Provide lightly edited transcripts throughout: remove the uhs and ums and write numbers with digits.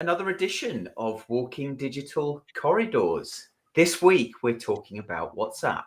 Another edition of Walking Digital Corridors. This week, we're talking about WhatsApp.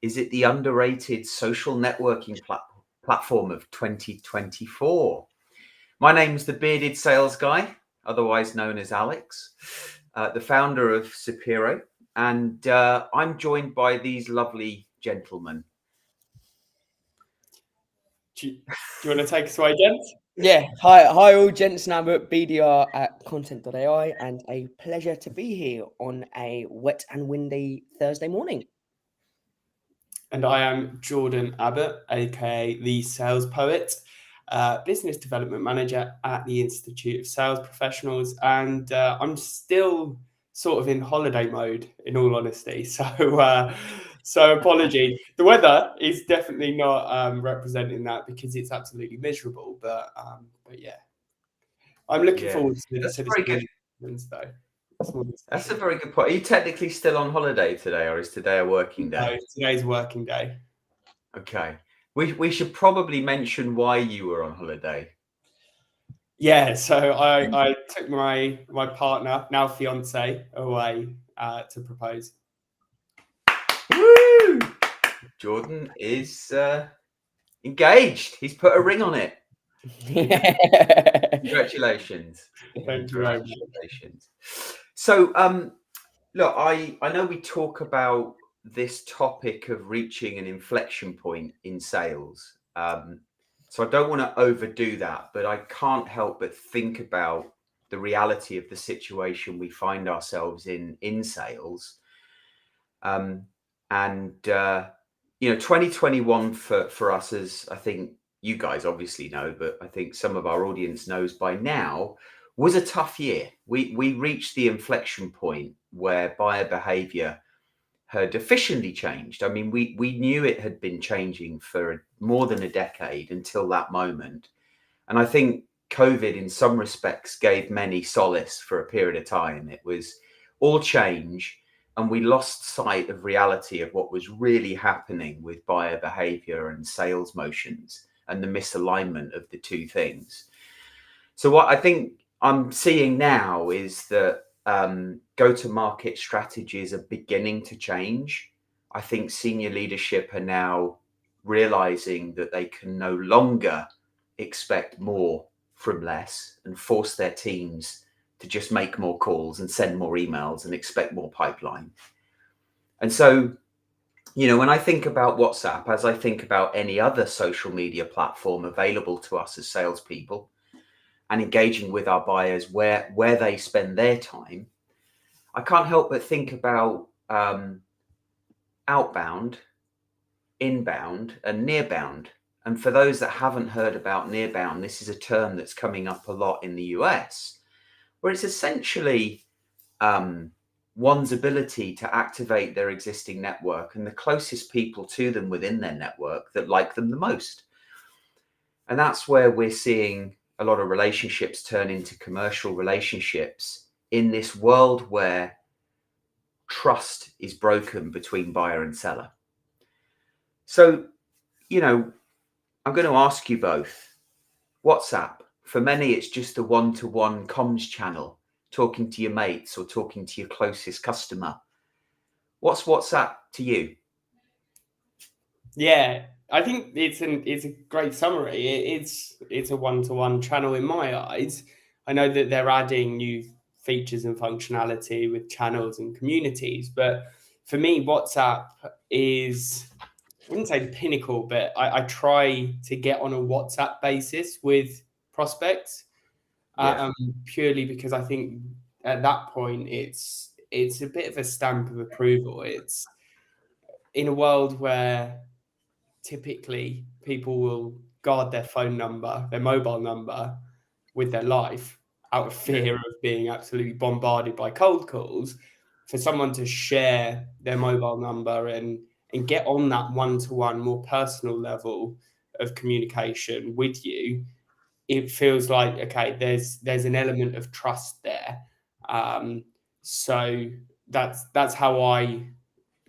Is it the underrated social networking platform of 2024? My name's the bearded sales guy, otherwise known as Alex, the founder of Sapiro, and I'm joined by these lovely gentlemen. Do you want to take us away, gents? Yeah, hi all gents and Albert, BDR at Content.ai, and a pleasure to be here on a wet and windy Thursday morning. And I am Jordan Abbott, aka the Sales Poet, Business Development Manager at the Institute of Sales Professionals, and I'm still sort of in holiday mode, in all honesty. So apologies. The weather is definitely not representing that because it's absolutely miserable. But yeah, I'm looking forward to this Wednesday. That's a very good point. Are you technically still on holiday today, or is today a working day? No, today's working day. Okay. We should probably mention why you were on holiday. Yeah, so I took my partner, now fiance, away to propose. Woo! Jordan is engaged. He's put a ring on it. Congratulations. Thank you very much. Congratulations. So, look, I know we talk about this topic of reaching an inflection point in sales. So I don't want to overdo that, but I can't help but think about the reality of the situation we find ourselves in sales. You know, 2021 for us, as I think you guys obviously know, but I think some of our audience knows by now, was a tough year. We reached the inflection point where buyer behavior had officially changed. I mean, we knew it had been changing for more than a decade until that moment. And I think COVID, in some respects, gave many solace for a period of time. It was all change, and we lost sight of reality of what was really happening with buyer behavior and sales motions and the misalignment of the two things. So what I think I'm seeing now is that go-to-market strategies are beginning to change. I think senior leadership are now realizing that they can no longer expect more from less and force their teams to just make more calls and send more emails and expect more pipeline. And so, you know, when I think about WhatsApp, as I think about any other social media platform available to us as salespeople, and engaging with our buyers where they spend their time, I can't help but think about outbound, inbound, and nearbound. And for those that haven't heard about nearbound, this is a term that's coming up a lot in the US, where it's essentially one's ability to activate their existing network and the closest people to them within their network that like them the most. And that's where we're seeing a lot of relationships turn into commercial relationships in this world where trust is broken between buyer and seller. So, you know, I'm going to ask you both, WhatsApp, for many, it's just a one-to-one comms channel, talking to your mates or talking to your closest customer. What's WhatsApp to you? Yeah, I think it's a great summary. It's a one-to-one channel in my eyes. I know that they're adding new features and functionality with channels and communities, but for me, WhatsApp is, I wouldn't say the pinnacle, but I try to get on a WhatsApp basis with prospects, purely because I think at that point it's a bit of a stamp of approval. It's in a world where typically people will guard their phone number, their mobile number with their life out of fear of being absolutely bombarded by cold calls. For someone to share their mobile number and get on that one-to-one, more personal level of communication with you, it feels like, okay, there's an element of trust there. So that's how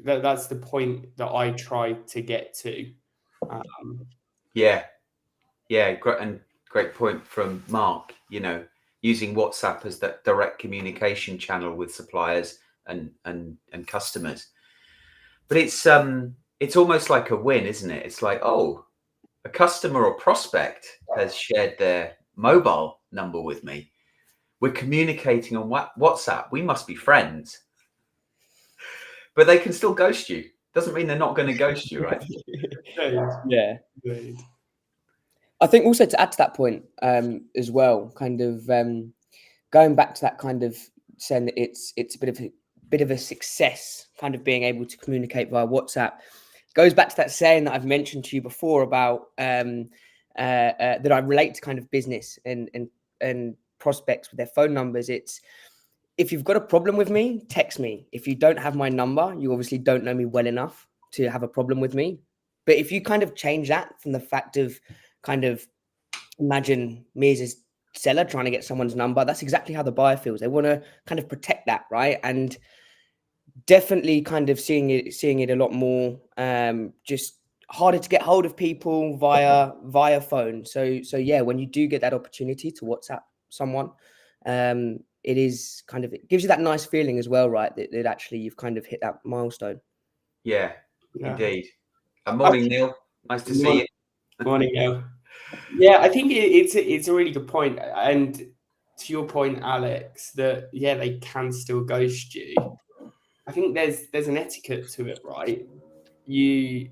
that's the point that I try to get to. Great point from Mark. You know, using WhatsApp as that direct communication channel with suppliers and customers. But it's almost like a win, isn't it? It's like, oh, a customer or prospect has shared their mobile number with me. We're communicating on WhatsApp. We must be friends. But they can still ghost you. Doesn't mean they're not going to ghost you, right? Yeah. I think also to add to that point as well, kind of going back to that kind of saying that it's a bit of a success, kind of being able to communicate via WhatsApp, goes back to that saying that I've mentioned to you before about that I relate to kind of business and prospects with their phone numbers. It's, if you've got a problem with me, text me. If you don't have my number, you obviously don't know me well enough to have a problem with me. But if you kind of change that from the fact of kind of, imagine me as a seller trying to get someone's number, that's exactly how the buyer feels. They want to kind of protect that, right? And definitely kind of seeing it a lot more, just harder to get hold of people via phone. So yeah, when you do get that opportunity to WhatsApp someone, it is kind of, it gives you that nice feeling as well, right? That actually you've kind of hit that milestone. Yeah. Indeed. Morning, Neil. Nice to see you. Morning, Neil. Yeah, I think it's a really good point. And to your point, Alex, that yeah, they can still ghost you. I think there's an etiquette to it, right? You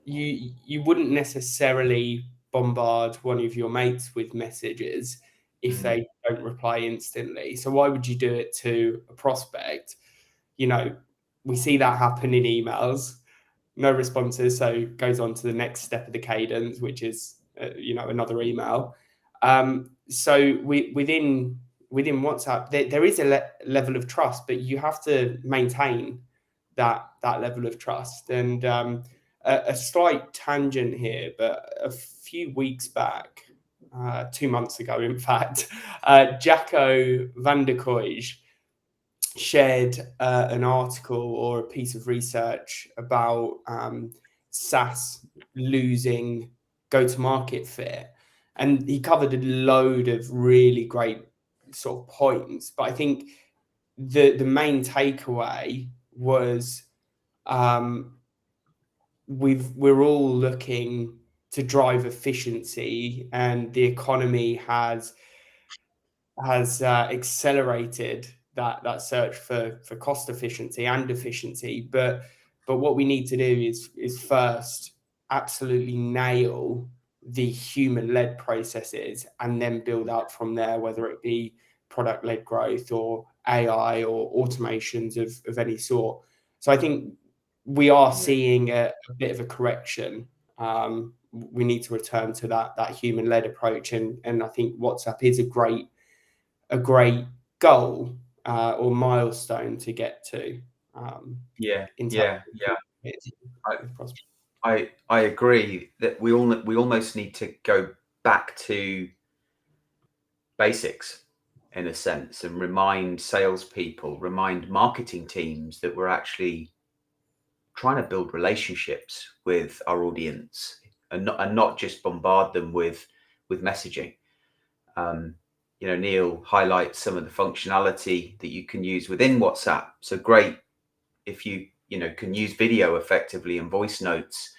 wouldn't necessarily bombard one of your mates with messages if they don't reply instantly. So why would you do it to a prospect? You know, we see that happen in emails, no responses, so goes on to the next step of the cadence, which is another email. So within WhatsApp, there is a level of trust, but you have to maintain that level of trust. And a slight tangent here, but a few weeks back, 2 months ago, in fact, Jacco van der Kooij shared an article or a piece of research about SaaS losing go-to-market fit. And he covered a load of really great sort of points. But I think the main takeaway was we're all looking to drive efficiency, and the economy has accelerated that search for cost efficiency and efficiency. But what we need to do is first absolutely nail the human-led processes and then build out from there, whether it be product-led growth or AI or automations of any sort. So I think we are seeing a bit of a correction. We need to return to that human-led approach, and I think WhatsApp is a great goal or milestone to get to. I agree that we almost need to go back to basics in a sense, and remind salespeople, remind marketing teams that we're actually trying to build relationships with our audience and not just bombard them with messaging. Neil highlights some of the functionality that you can use within WhatsApp. So great if you can use video effectively and voice notes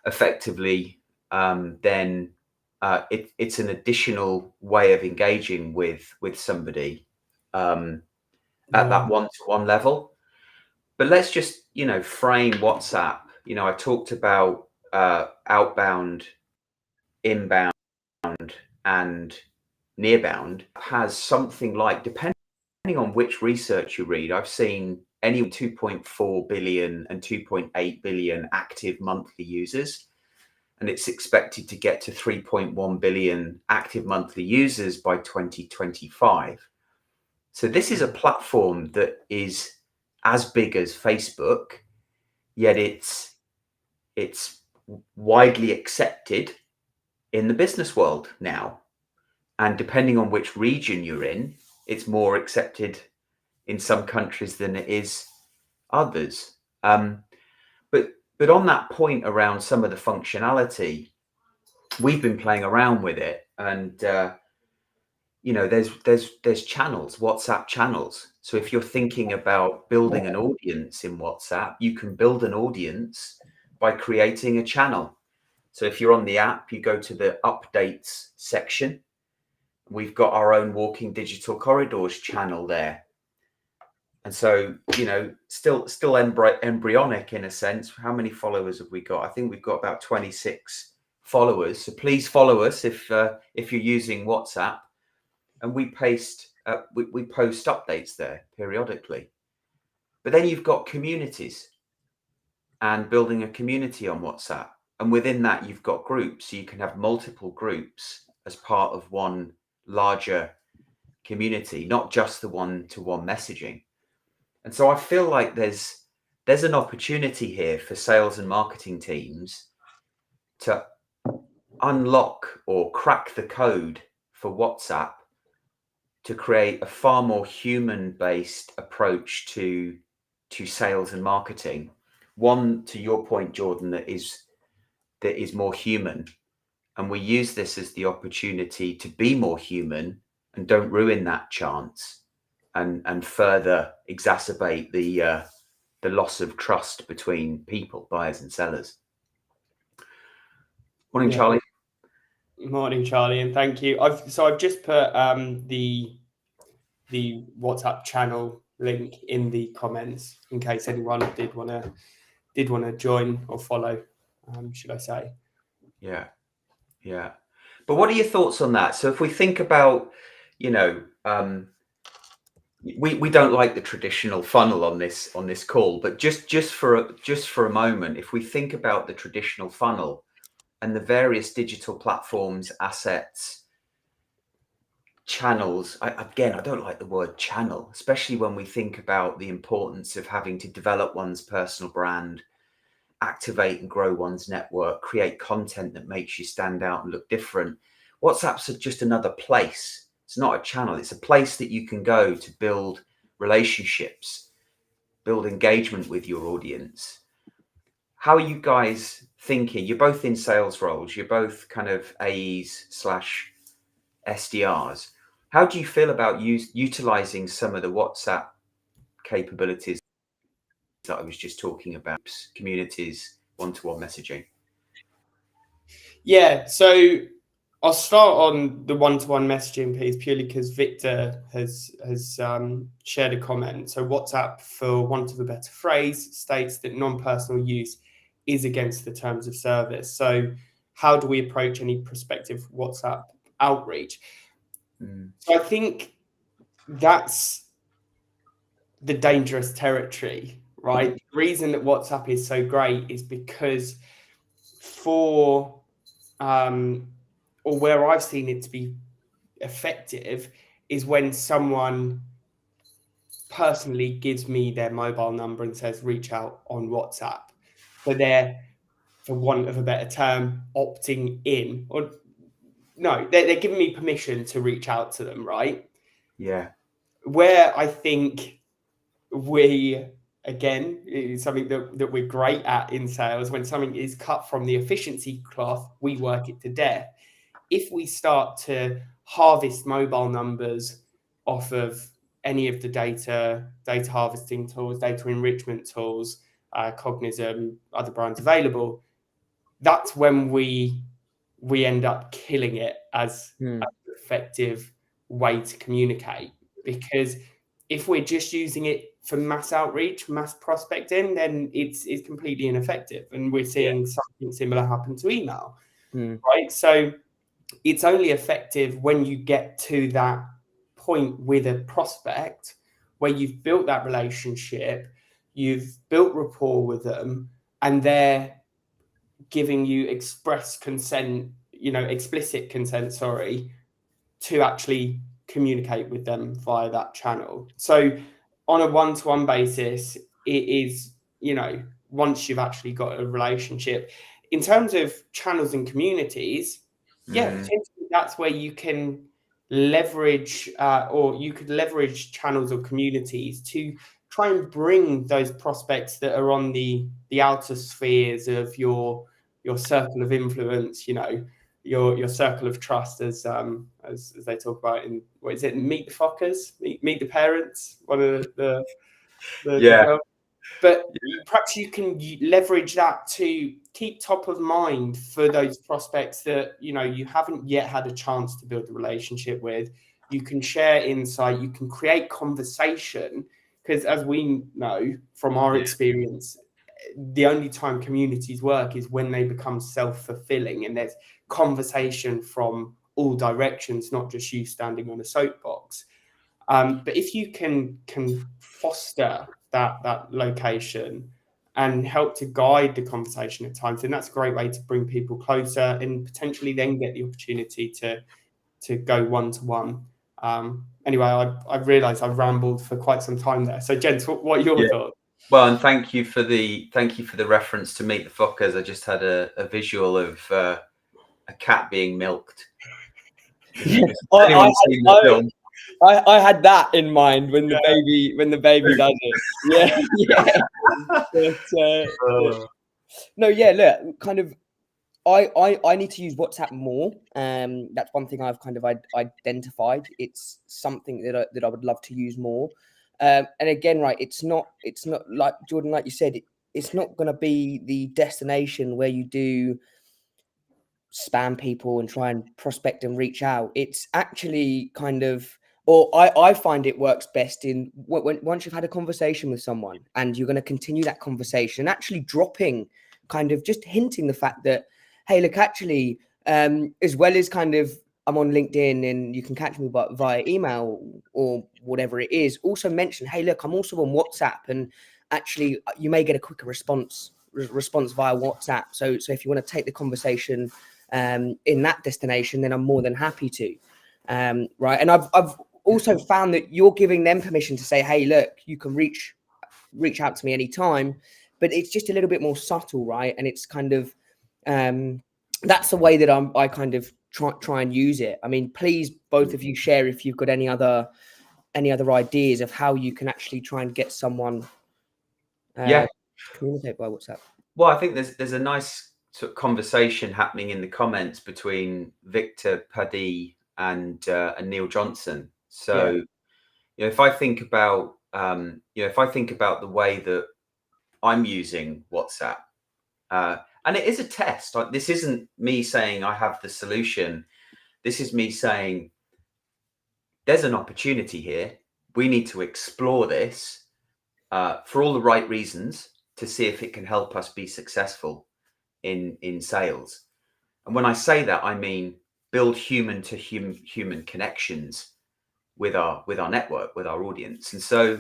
effectively, then it's an additional way of engaging with somebody at that one-to-one level. But let's just frame WhatsApp. I talked about outbound, inbound, and nearbound. Has something like, depending on which research you read, I've seen any 2.4 billion and 2.8 billion active monthly users, and it's expected to get to 3.1 billion active monthly users by 2025. So this is a platform that is as big as Facebook, yet it's widely accepted in the business world now. And depending on which region you're in, it's more accepted in some countries than it is others. But on that point around some of the functionality, we've been playing around with it, and there's channels, WhatsApp channels. So if you're thinking about building an audience in WhatsApp, you can build an audience by creating a channel. So if you're on the app, you go to the updates section. We've got our own Walking Digital Corridors channel there. And so, still embryonic in a sense. How many followers have we got? I think we've got about 26 followers. So please follow us if you're using WhatsApp. And we post updates there periodically. But then you've got communities and building a community on WhatsApp. And within that, you've got groups. So you can have multiple groups as part of one larger community, not just the one-to-one messaging. And so I feel like there's an opportunity here for sales and marketing teams to unlock or crack the code for WhatsApp to create a far more human-based approach to sales and marketing. One, to your point, Jordan, that is more human. And we use this as the opportunity to be more human and don't ruin that chance and further exacerbate the loss of trust between people, buyers and sellers. Morning, Charlie. Morning, Charlie, and thank you. I've just put the WhatsApp channel link in the comments in case anyone did want to join or follow, should I say? Yeah. But what are your thoughts on that? So if we think about, we don't like the traditional funnel on this call, but just for a moment, if we think about the traditional funnel and the various digital platforms, assets, channels, I don't like the word channel, especially when we think about the importance of having to develop one's personal brand, activate and grow one's network, create content that makes you stand out and look different. WhatsApp's just another place. It's not a channel. It's a place that you can go to build relationships, build engagement with your audience. How are you guys thinking? You're both in sales roles. You're both kind of AEs/SDRs. How do you feel about utilizing some of the WhatsApp capabilities that I was just talking about, communities, one-to-one messaging? Yeah, so I'll start on the one-to-one messaging piece purely because Victor has shared a comment. So WhatsApp, for want of a better phrase, states that non-personal use is against the terms of service. So how do we approach any prospective WhatsApp outreach? So I think that's the dangerous territory, right? The reason that WhatsApp is so great is because or where I've seen it to be effective is when someone personally gives me their mobile number and says, reach out on WhatsApp. So they're, for want of a better term, opting in, or no, they're giving me permission to reach out to them, right? Yeah. Where I think we, again, is something that we're great at in sales, when something is cut from the efficiency cloth, we work it to death. If we start to harvest mobile numbers off of any of the data harvesting tools, data enrichment tools, Cognism, other brands available, that's when we end up killing it as an effective way to communicate. Because if we're just using it for mass outreach, mass prospecting, then it's completely ineffective. And we're seeing something similar happen to email, right? So it's only effective when you get to that point with a prospect where you've built that relationship, you've built rapport with them, and they're giving you explicit consent, to actually communicate with them via that channel. So on a one-to-one basis, it is, once you've actually got a relationship. In terms of channels and communities, that's where you can leverage, or you could leverage channels or communities to try and bring those prospects that are on the outer spheres of your circle of influence, your circle of trust, as they talk about in, what is it, Meet the Fockers, Meet the Parents, one of the Yeah. but perhaps you can leverage that to keep top of mind for those prospects that you haven't yet had a chance to build a relationship with. You can share insight, you can create conversation, because as we know from our experience, the only time communities work is when they become self-fulfilling and there's conversation from all directions, not just you standing on a soapbox. But if you can foster that location and help to guide the conversation at times, then that's a great way to bring people closer and potentially then get the opportunity to go one-to-one. Anyway, I realised I've rambled for quite some time there. So, gents, what are your thoughts? Well, and thank you for the reference to Meet the Fockers. I just had a visual of a cat being milked. Anyone's seen the film? I had that in mind when the baby does it. Yeah. But, no, yeah. Look, kind of, I need to use WhatsApp more. That's one thing I've kind of identified. It's something that I would love to use more. And again, right, it's not like Jordan, like you said, it's not going to be the destination where you do spam people and try and prospect and reach out. It's actually kind of, or I find it works best in when once you've had a conversation with someone and you're going to continue that conversation, actually dropping, kind of just hinting the fact that, hey, look, actually, as well as kind of, I'm on LinkedIn and you can catch me via email or whatever it is. Also mention, hey, look, I'm also on WhatsApp, and actually you may get a quicker response via WhatsApp. So if you want to take the conversation in that destination, then I'm more than happy to. Right. And I've also found that you're giving them permission to say, hey, look, you can reach out to me anytime, but it's just a little bit more subtle, right? And it's kind of that's the way that I kind of try and use it. I mean, please, both of you share if you've got any other ideas of how you can actually try and get someone to communicate by WhatsApp. Well, I think there's a nice sort of conversation happening in the comments between Victor Paddy and Neil Johnson. So, if I think about the way that I'm using WhatsApp, and it is a test. This isn't me saying I have the solution. This is me saying there's an opportunity here. We need to explore this for all the right reasons to see if it can help us be successful in sales. And when I say that, I mean build human to human connections with our network, with our audience. And so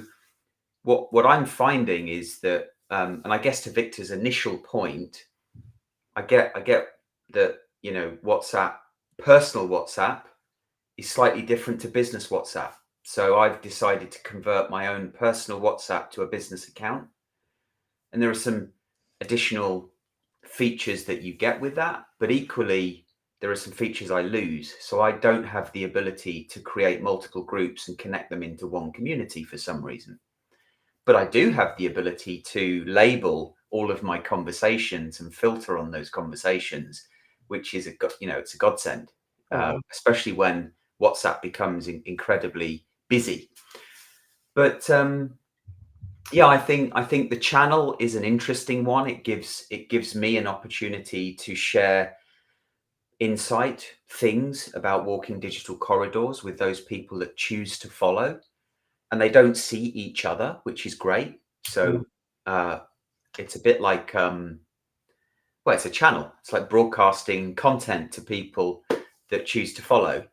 what I'm finding is that, and I guess to Victor's initial point, I get that, WhatsApp, personal WhatsApp is slightly different to business WhatsApp. So I've decided to convert my own personal WhatsApp to a business account. And there are some additional features that you get with that, but equally there are some features I lose. So I don't have the ability to create multiple groups and connect them into one community for some reason. But I do have the ability to label all of my conversations and filter on those conversations, which is it's a godsend, especially when WhatsApp becomes incredibly busy. But I think the channel is an interesting one. It gives me an opportunity to share insight, things about walking digital corridors with those people that choose to follow, and they don't see each other, which is great. So it's a bit like it's a channel. It's like broadcasting content to people that choose to follow.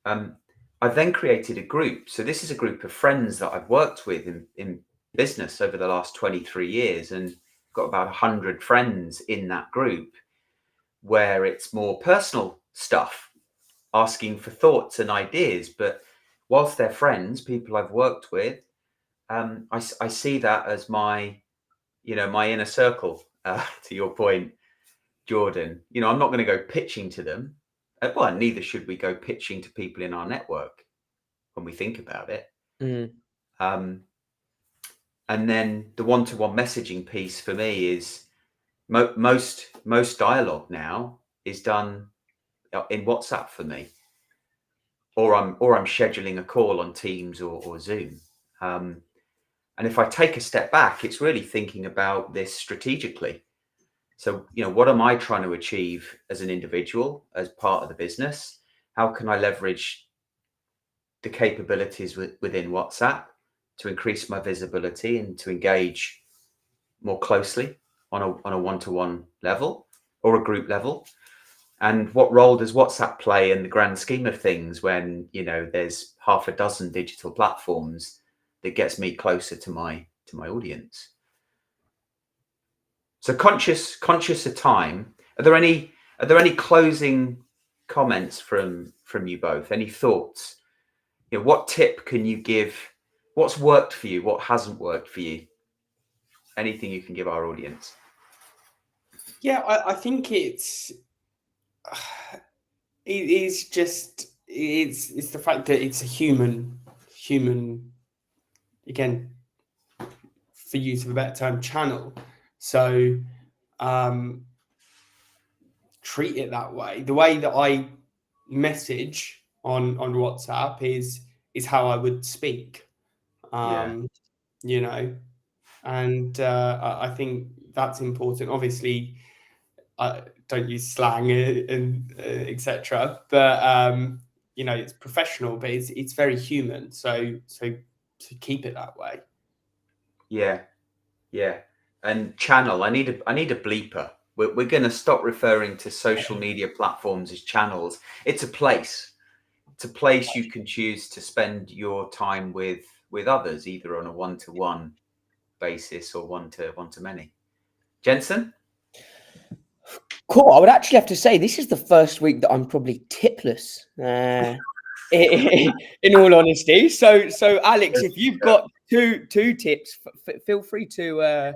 I've then created a group. So this is a group of friends that I've worked with in business over the last 23 years, and got about 100 friends in that group, where it's more personal stuff, asking for thoughts and ideas. But whilst they're friends, people I've worked with, I see that as my inner circle. To your point, Jordan, I'm not going to go pitching to them. Well, neither should we go pitching to people in our network when we think about it. And then the one-to-one messaging piece for me is most dialogue now is done in WhatsApp for me, or I'm scheduling a call on Teams or Zoom. And if I take a step back, it's really thinking about this strategically. So, what am I trying to achieve as an individual, as part of the business? How can I leverage the capabilities within WhatsApp to increase my visibility and to engage more closely on a one-to-one level or a group level? And what role does WhatsApp play in the grand scheme of things when, there's half a dozen digital platforms that gets me closer to my audience? So conscious of time, are there any closing comments from you both? Any thoughts? What tip can you give? What's worked for you? What hasn't worked for you? Anything you can give our audience? Yeah, I think it's just the fact that it's a human again, for use of a better term, channel. So treat it that way. The way that I message on WhatsApp is how I would speak. And I think that's important. Obviously, I don't use slang and etc. But it's professional, but it's very human. So keep it that way. Yeah. And channel. I need a bleeper. We're going to stop referring to social media platforms as channels. It's a place. It's a place you can choose to spend your time with others, either on a one-to-one basis or one to many. Jensen? Cool. I would actually have to say this is the first week that I'm probably tipless. In all honesty, so Alex, if you've got two tips, feel free to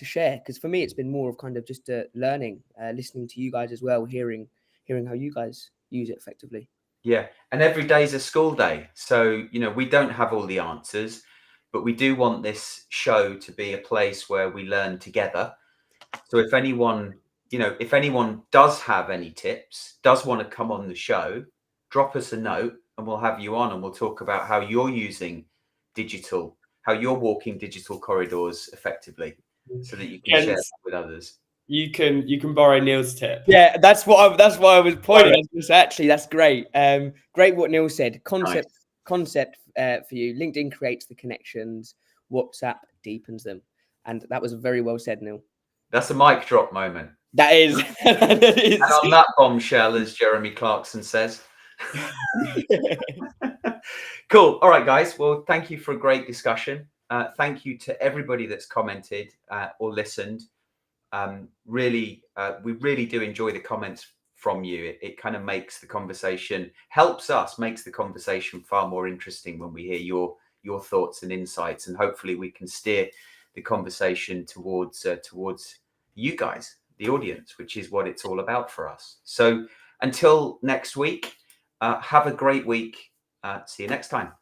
share, because for me it's been more of kind of just learning, listening to you guys as well, hearing how you guys use it effectively. Yeah, and every day's a school day, so we don't have all the answers, but we do want this show to be a place where we learn together. So if anyone does have any tips, does want to come on the show, drop us a note and we'll have you on and we'll talk about how you're using digital, how you're walking digital corridors effectively, so that you can share that with others. You can borrow Neil's tip. Yeah, that's why I was pointing. Actually, that's great. Great what Neil said. Concept for you. LinkedIn creates the connections. WhatsApp deepens them. And that was very well said, Neil. That's a mic drop moment. That is. That is. And on that bombshell, as Jeremy Clarkson says. Cool. All right, guys. Well, thank you for a great discussion. Thank you to everybody that's commented or listened. We really do enjoy the comments from you. It kind of makes the conversation, makes the conversation far more interesting when we hear your thoughts and insights, and hopefully we can steer the conversation towards you guys, the audience, which is what it's all about for us. So until next week, have a great week. See you next time.